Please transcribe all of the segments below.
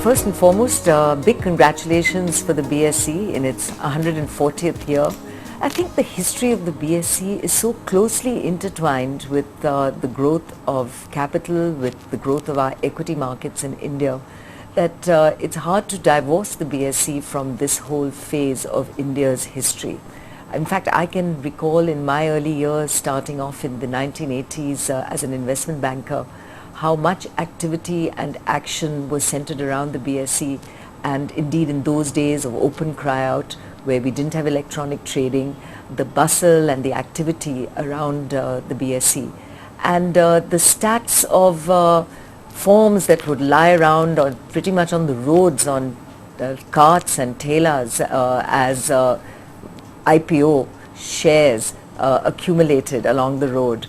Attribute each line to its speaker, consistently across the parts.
Speaker 1: First and foremost, big congratulations for the BSE in its 140th year. I think the history of the BSE is so closely intertwined with the growth of capital, with the growth of our equity markets in India, that it's hard to divorce the BSE from this whole phase of India's history. In fact, I can recall in my early years, starting off in the 1980s as an investment banker, how much activity and action was centered around the BSE, and indeed in those days of open cryout, where we didn't have electronic trading, the bustle and the activity around the BSE, and the stacks of forms that would lie around or pretty much on the roads on carts and telas as IPO shares accumulated along the road.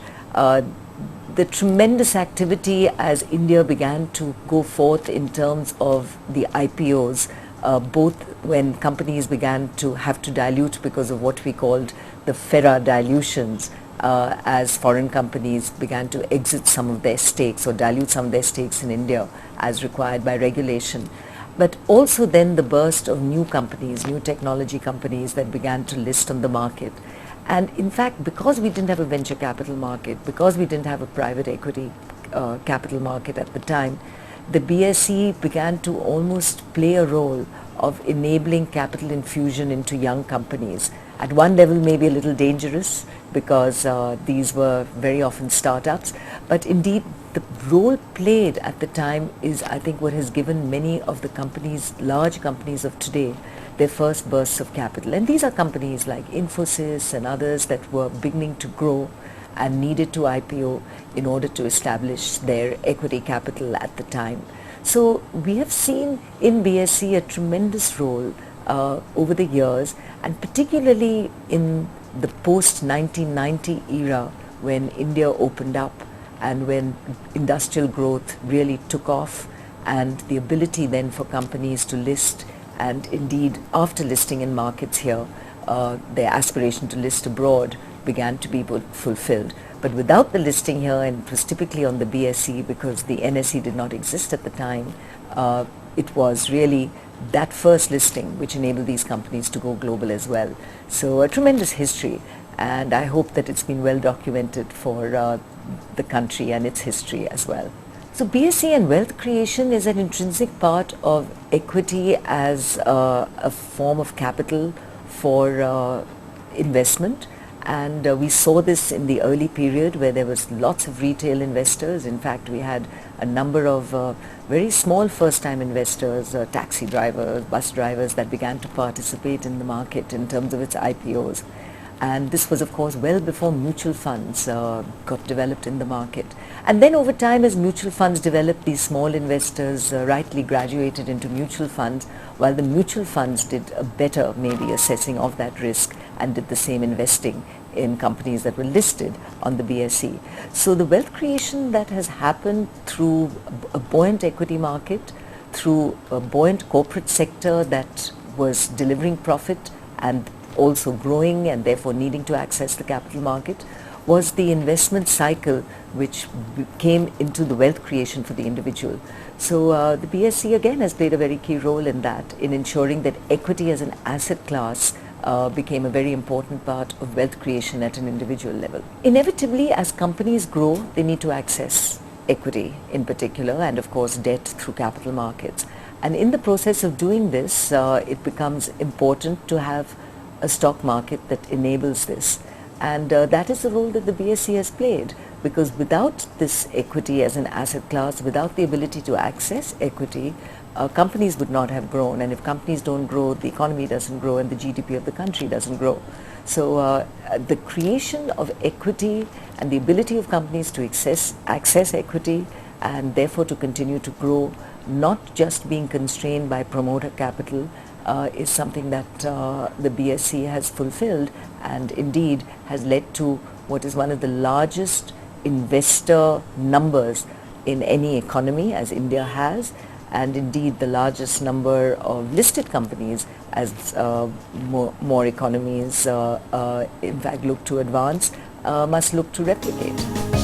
Speaker 1: The tremendous activity as India began to go forth in terms of the IPOs, both when companies began to have to dilute because of what we called the FERA dilutions, as foreign companies began to exit some of their stakes or dilute some of their stakes in India as required by regulation. But also then the burst of new companies, new technology companies that began to list on the market. And in fact, because we didn't have a venture capital market, because we didn't have a private equity capital market at the time, the BSE began to almost play a role of enabling capital infusion into young companies. At one level maybe a little dangerous, because these were very often startups, but indeed the role played at the time is, I think, what has given many of the companies, large companies of today, their first bursts of capital. And these are companies like Infosys and others that were beginning to grow and needed to IPO in order to establish their equity capital at the time. So we have seen in BSE a tremendous role over the years, and particularly in the post-1990 era, when India opened up and when industrial growth really took off, and the ability then for companies to list, and indeed after listing in markets here, their aspiration to list abroad began to be fulfilled. But without the listing here, and it was typically on the BSE because the NSE did not exist at the time, it was really that first listing which enabled these companies to go global as well. So a tremendous history, and I hope that it's been well documented for the country and its history as well. So BSE and wealth creation is an intrinsic part of equity as a form of capital for investment. And we saw this in the early period where there was lots of retail investors. In fact, we had a number of very small first-time investors, taxi drivers, bus drivers, that began to participate in the market in terms of its IPOs. And this was, of course, well before mutual funds got developed in the market. And then over time, as mutual funds developed, these small investors rightly graduated into mutual funds, while the mutual funds did a better, maybe, assessing of that risk and did the same investing in companies that were listed on the BSE. So the wealth creation that has happened through a buoyant equity market, through a buoyant corporate sector that was delivering profit and also growing and therefore needing to access the capital market, was the investment cycle which came into the wealth creation for the individual. So the BSE again has played a very key role in that, in ensuring that equity as an asset class became a very important part of wealth creation at an individual level. Inevitably, as companies grow, they need to access equity in particular, and of course debt through capital markets. And in the process of doing this, it becomes important to have a stock market that enables this, and that is the role that the BSE has played, because without this equity as an asset class, without the ability to access equity, companies would not have grown, and if companies don't grow, the economy doesn't grow and the GDP of the country doesn't grow. So the creation of equity and the ability of companies to access equity and therefore to continue to grow, not just being constrained by promoter capital, is something that the BSE has fulfilled, and indeed has led to what is one of the largest investor numbers in any economy, as India has, and indeed the largest number of listed companies as more economies in fact look to advance, must look to replicate.